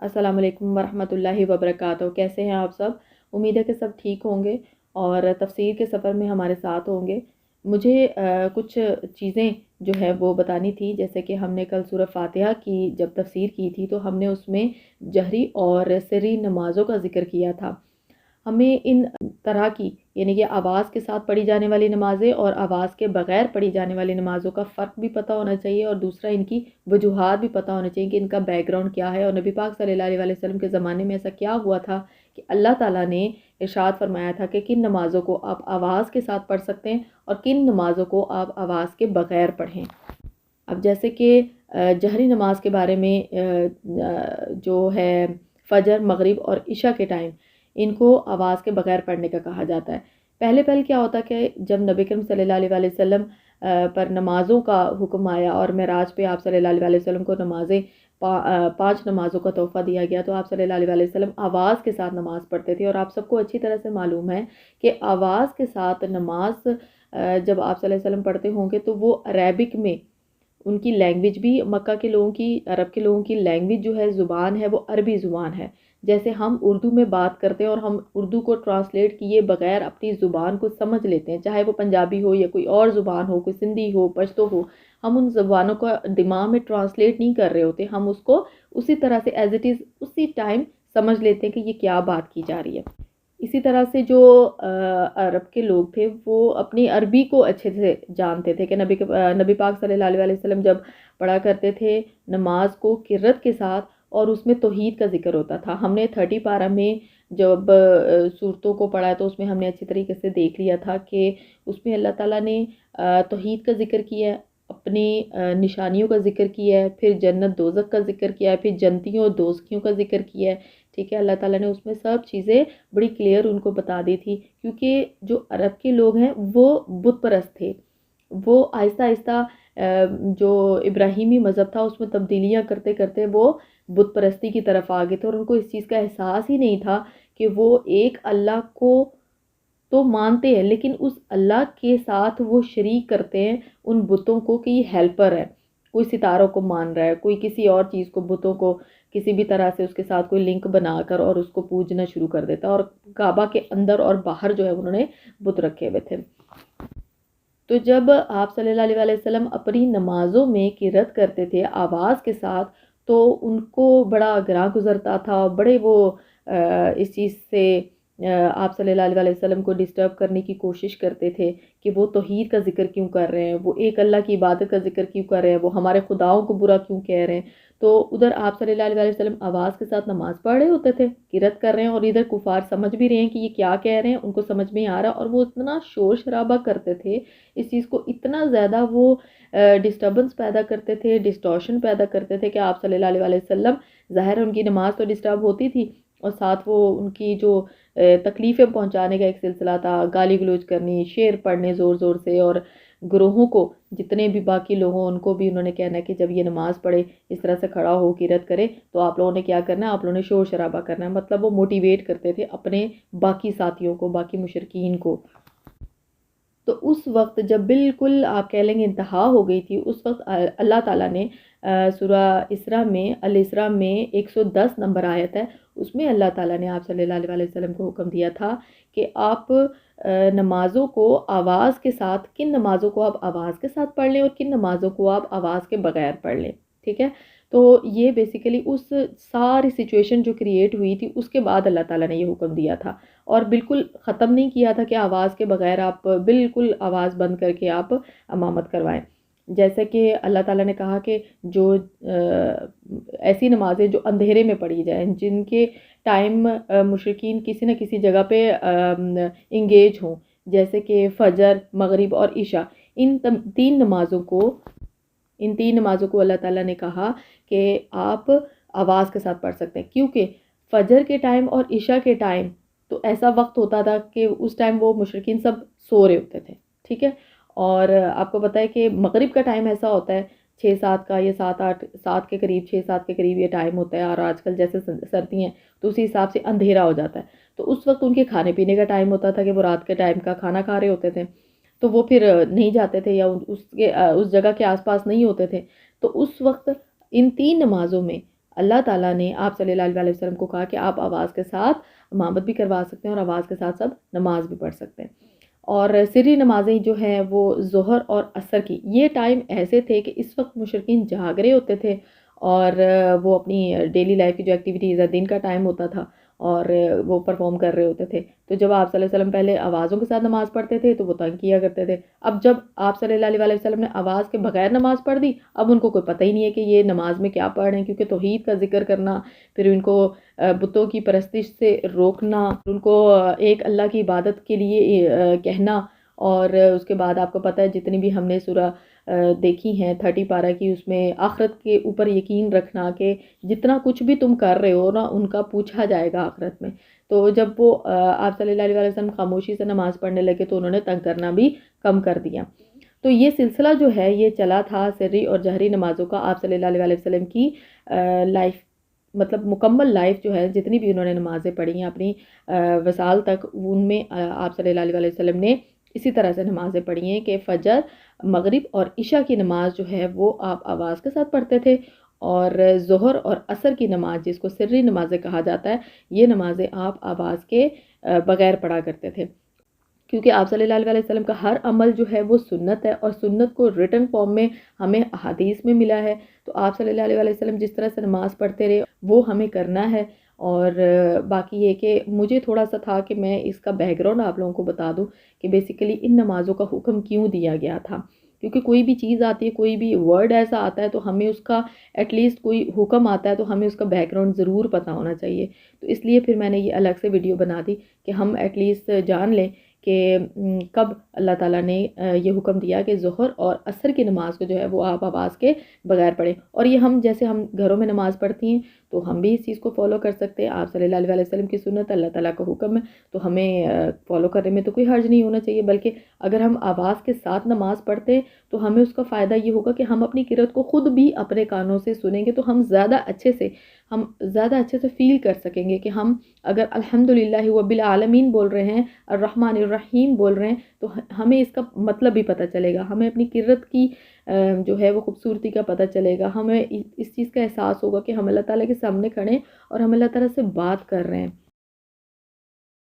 السلام علیکم ورحمۃ اللہ وبرکاتہ۔ کیسے ہیں آپ سب؟ امید ہے کہ سب ٹھیک ہوں گے اور تفسیر کے سفر میں ہمارے ساتھ ہوں گے۔ مجھے کچھ چیزیں جو ہے وہ بتانی تھی، جیسے کہ ہم نے کل سورہ فاتحہ کی جب تفسیر کی تھی تو ہم نے اس میں جہری اور سری نمازوں کا ذکر کیا تھا۔ ہمیں ان طرح کی یعنی کہ آواز کے ساتھ پڑھی جانے والی نمازیں اور آواز کے بغیر پڑھی جانے والی نمازوں کا فرق بھی پتہ ہونا چاہیے، اور دوسرا ان کی وجوہات بھی پتہ ہونا چاہیے کہ ان کا بیک گراؤنڈ کیا ہے، اور نبی پاک صلی اللہ علیہ وسلم کے زمانے میں ایسا کیا ہوا تھا کہ اللہ تعالیٰ نے ارشاد فرمایا تھا کہ کن نمازوں کو آپ آواز کے ساتھ پڑھ سکتے ہیں اور کن نمازوں کو آپ آواز کے بغیر پڑھیں۔ اب جیسے کہ جہری نماز کے بارے میں جو ہے فجر، مغرب اور عشاء کے ٹائم ان کو آواز کے بغیر پڑھنے کا کہا جاتا ہے۔ پہلے کیا ہوتا کہ جب نبی کریم صلی اللہ علیہ وسلم پر نمازوں کا حکم آیا اور معراج پہ آپ صلی اللہ علیہ وسلم کو نمازیں 5 نمازوں کا تحفہ دیا گیا، تو آپ صلی اللہ علیہ وسلم آواز کے ساتھ نماز پڑھتے تھے، اور آپ سب کو اچھی طرح سے معلوم ہے کہ آواز کے ساتھ نماز جب آپ صلی اللہ علیہ وسلم پڑھتے ہوں گے تو وہ عربک میں ان کی لینگویج بھی، مکہ کے لوگوں کی، عرب کے لوگوں کی لینگویج جو ہے، زبان ہے، وہ عربی زبان ہے۔ جیسے ہم اردو میں بات کرتے ہیں اور ہم اردو کو ٹرانسلیٹ کیے بغیر اپنی زبان کو سمجھ لیتے ہیں، چاہے وہ پنجابی ہو یا کوئی اور زبان ہو، کوئی سندھی ہو، پشتو ہو، ہم ان زبانوں کو دماغ میں ٹرانسلیٹ نہیں کر رہے ہوتے، ہم اس کو اسی طرح سے ایز اٹ از اسی ٹائم سمجھ لیتے ہیں کہ یہ کیا بات کی جا رہی ہے۔ اسی طرح سے جو عرب کے لوگ تھے وہ اپنی عربی کو اچھے سے جانتے تھے کہ نبی پاک صلی اللہ علیہ وسلم جب پڑھا کرتے تھے نماز کو قرت کے ساتھ، اور اس میں توحید کا ذکر ہوتا تھا۔ ہم نے 30 پارہ میں جب صورتوں کو پڑھا ہے تو اس میں ہم نے اچھی طریقے سے دیکھ لیا تھا کہ اس میں اللہ تعالیٰ نے توحید کا ذکر کیا ہے، اپنی نشانیوں کا ذکر کیا ہے، پھر جنت دوزخ کا ذکر کیا ہے، پھر جنتیوں اور دوزخیوں کا ذکر کیا ہے۔ ٹھیک ہے، اللہ تعالیٰ نے اس میں سب چیزیں بڑی کلیئر ان کو بتا دی تھی، کیونکہ جو عرب کے لوگ ہیں وہ بت پرست تھے۔ وہ آہستہ آہستہ جو ابراہیمی مذہب تھا اس میں تبدیلیاں کرتے کرتے وہ بت پرستی کی طرف آگے تھے، اور ان کو اس چیز کا احساس ہی نہیں تھا کہ وہ ایک اللہ کو تو مانتے ہیں لیکن اس اللہ کے ساتھ وہ شریک کرتے ہیں ان بتوں کو کہ یہ ہیلپر ہے، کوئی ستاروں کو مان رہا ہے، کوئی کسی اور چیز کو، بتوں کو کسی بھی طرح سے اس کے ساتھ کوئی لنک بنا کر اور اس کو پوجنا شروع کر دیتا، اور کعبہ کے اندر اور باہر جو ہے انہوں نے بت رکھے ہوئے تھے۔ تو جب آپ صلی اللہ علیہ وسلم اپنی نمازوں میں قرات کرتے تھے آواز کے ساتھ تو ان کو بڑا گراں گزرتا تھا، بڑے وہ اس چیز سے آپ صلی اللہ علیہ وسلم کو ڈسٹرب کرنے کی کوشش کرتے تھے کہ وہ توحید کا ذکر کیوں کر رہے ہیں، وہ ایک اللہ کی عبادت کا ذکر کیوں کر رہے ہیں، وہ ہمارے خداؤں کو برا کیوں کہہ رہے ہیں۔ تو ادھر آپ صلی اللہ علیہ وسلم آواز کے ساتھ نماز پڑھ رہے ہوتے تھے، قرات کر رہے ہیں، اور ادھر کفار سمجھ بھی رہے ہیں کہ یہ کیا کہہ رہے ہیں، ان کو سمجھ میں آ رہا، اور وہ اتنا شور شرابہ کرتے تھے اس چیز کو، اتنا زیادہ وہ ڈسٹربنس پیدا کرتے تھے، ڈسٹورشن پیدا کرتے تھے کہ آپ صلی اللہ علیہ وسلم ظاہر ان کی نماز تو ڈسٹرب ہوتی تھی، اور ساتھ وہ ان کی جو تکلیفیں پہنچانے کا ایک سلسلہ تھا، گالی گلوچ کرنی، شعر پڑھنے زور زور سے، اور گروہوں کو جتنے بھی باقی لوگوں ان کو بھی انہوں نے کہنا ہے کہ جب یہ نماز پڑھے اس طرح سے کھڑا ہو قرات کرے تو آپ لوگوں نے کیا کرنا ہے، آپ لوگوں نے شور شرابہ کرنا ہے، مطلب وہ موٹیویٹ کرتے تھے اپنے باقی ساتھیوں کو، باقی مشرکین کو۔ تو اس وقت جب بالکل آپ کہہ لیں گے انتہا ہو گئی تھی، اس وقت اللہ تعالیٰ نے سورہ اسراء میں، الاسراء میں 110 نمبر آیت ہے، اس میں اللہ تعالیٰ نے آپ صلی اللہ علیہ وسلم کو حکم دیا تھا کہ آپ نمازوں کو آواز کے ساتھ، کن نمازوں کو آپ آواز کے ساتھ پڑھ لیں اور کن نمازوں کو آپ آواز کے بغیر پڑھ لیں۔ ٹھیک ہے، تو یہ بیسیکلی اس ساری سچویشن جو کریٹ ہوئی تھی اس کے بعد اللہ تعالیٰ نے یہ حکم دیا تھا، اور بالکل ختم نہیں کیا تھا کہ آواز کے بغیر آپ بالکل آواز بند کر کے آپ امامت کروائیں۔ جیسے کہ اللہ تعالیٰ نے کہا کہ جو ایسی نمازیں جو اندھیرے میں پڑھی جائیں، جن کے ٹائم مشرکین کسی نہ کسی جگہ پہ انگیج ہوں، جیسے کہ فجر، مغرب اور عشاء، ان تین نمازوں کو اللہ تعالیٰ نے کہا کہ آپ آواز کے ساتھ پڑھ سکتے ہیں، کیونکہ فجر کے ٹائم اور عشاء کے ٹائم تو ایسا وقت ہوتا تھا کہ اس ٹائم وہ مشرکین سب سو رہے ہوتے تھے۔ ٹھیک ہے، اور آپ کو پتہ ہے کہ مغرب کا ٹائم ایسا ہوتا ہے 6-7 کا، یا 7-8 کے قریب، 6-7 کے قریب یہ ٹائم ہوتا ہے، اور آج کل جیسے سردی ہیں تو اسی حساب سے اندھیرا ہو جاتا ہے، تو اس وقت ان کے کھانے پینے کا ٹائم ہوتا تھا کہ وہ رات کے ٹائم کا کھانا کھا رہے ہوتے تھے، تو وہ پھر نہیں جاتے تھے یا اس جگہ کے آس پاس نہیں ہوتے تھے، تو اس وقت ان 3 نمازوں میں اللہ تعالیٰ نے آپ صلی اللہ علیہ وسلم کو کہا کہ آپ آواز کے ساتھ امامت بھی کروا سکتے ہیں اور آواز کے ساتھ ساتھ نماز بھی پڑھ سکتے ہیں۔ اور سری نمازیں جو ہیں وہ ظہر اور عصر کی، یہ ٹائم ایسے تھے کہ اس وقت مشرکین جاگ رہے ہوتے تھے اور وہ اپنی ڈیلی لائف کی جو ایکٹیویٹیز ہے، دن کا ٹائم ہوتا تھا اور وہ پرفارم کر رہے ہوتے تھے۔ تو جب آپ صلی اللہ علیہ وسلم پہلے آوازوں کے ساتھ نماز پڑھتے تھے تو وہ تنگ کیا کرتے تھے۔ اب جب آپ صلی اللہ علیہ وسلم نے آواز کے بغیر نماز پڑھ دی، اب ان کو کوئی پتہ ہی نہیں ہے کہ یہ نماز میں کیا پڑھ رہے ہیں، کیونکہ توحید کا ذکر کرنا، پھر ان کو بتوں کی پرستش سے روکنا، ان کو ایک اللہ کی عبادت کے لیے کہنا، اور اس کے بعد آپ کو پتہ ہے جتنی بھی ہم نے سورہ دیکھی ہیں 30 پارہ کی، اس میں آخرت کے اوپر یقین رکھنا کہ جتنا کچھ بھی تم کر رہے ہو نا ان کا پوچھا جائے گا آخرت میں۔ تو جب وہ آپ صلی اللہ علیہ وسلم خاموشی سے نماز پڑھنے لگے تو انہوں نے تنگ کرنا بھی کم کر دیا۔ تو یہ سلسلہ جو ہے یہ چلا تھا سری اور جہری نمازوں کا آپ صلی اللہ علیہ وسلم کی لائف، مطلب مکمل لائف جو ہے، جتنی بھی انہوں نے نمازیں پڑھی ہیں اپنی وصال تک، ان میں آپ صلی اللہ علیہ وسلم نے اسی طرح سے نمازیں پڑھی ہیں کہ فجر، مغرب اور عشاء کی نماز جو ہے وہ آپ آواز کے ساتھ پڑھتے تھے، اور ظہر اور عصر کی نماز جس کو سری نمازیں کہا جاتا ہے، یہ نمازیں آپ آواز کے بغیر پڑھا کرتے تھے، کیونکہ آپ صلی اللہ علیہ وسلم کا ہر عمل جو ہے وہ سنت ہے، اور سنت کو ریٹن فارم میں ہمیں احادیث میں ملا ہے۔ تو آپ صلی اللہ علیہ وسلم جس طرح سے نماز پڑھتے رہے وہ ہمیں کرنا ہے۔ اور باقی یہ کہ مجھے تھوڑا سا تھا کہ میں اس کا بیک گراؤنڈ آپ لوگوں کو بتا دوں کہ بیسیکلی ان نمازوں کا حکم کیوں دیا گیا تھا، کیونکہ کوئی بھی چیز آتی ہے، کوئی بھی ورڈ ایسا آتا ہے تو ہمیں اس کا ایٹ لیسٹ کوئی حکم آتا ہے تو ہمیں اس کا بیک گراؤنڈ ضرور پتہ ہونا چاہیے۔ تو اس لیے پھر میں نے یہ الگ سے ویڈیو بنا دی کہ ہم ایٹ لیسٹ جان لیں کہ کب اللہ تعالیٰ نے یہ حکم دیا کہ ظہر اور عصر کی نماز کو جو ہے وہ آپ آواز کے بغیر پڑھیں۔ اور یہ ہم جیسے ہم گھروں میں نماز پڑھتی ہیں تو ہم بھی اس چیز کو فالو کر سکتے ہیں، آپ صلی اللہ علیہ وسلم کی سنت، اللہ تعالیٰ کا حکم ہے، تو ہمیں فالو کرنے میں تو کوئی حرج نہیں ہونا چاہیے، بلکہ اگر ہم آواز کے ساتھ نماز پڑھتے ہیں تو ہمیں اس کا فائدہ یہ ہوگا کہ ہم اپنی قرأت کو خود بھی اپنے کانوں سے سنیں گے، تو ہم زیادہ اچھے سے فیل کر سکیں گے کہ ہم اگر الحمدللہ رب العالمین بول رہے ہیں، الرحمن الرحیم بول رہے ہیں، تو ہمیں اس کا مطلب بھی پتہ چلے گا، ہمیں اپنی قرأت کی جو ہے وہ خوبصورتی کا پتہ چلے گا، ہمیں اس چیز کا احساس ہوگا کہ ہم اللہ تعالیٰ کے سامنے کھڑے ہیں اور ہم اللہ تعالیٰ سے بات کر رہے ہیں۔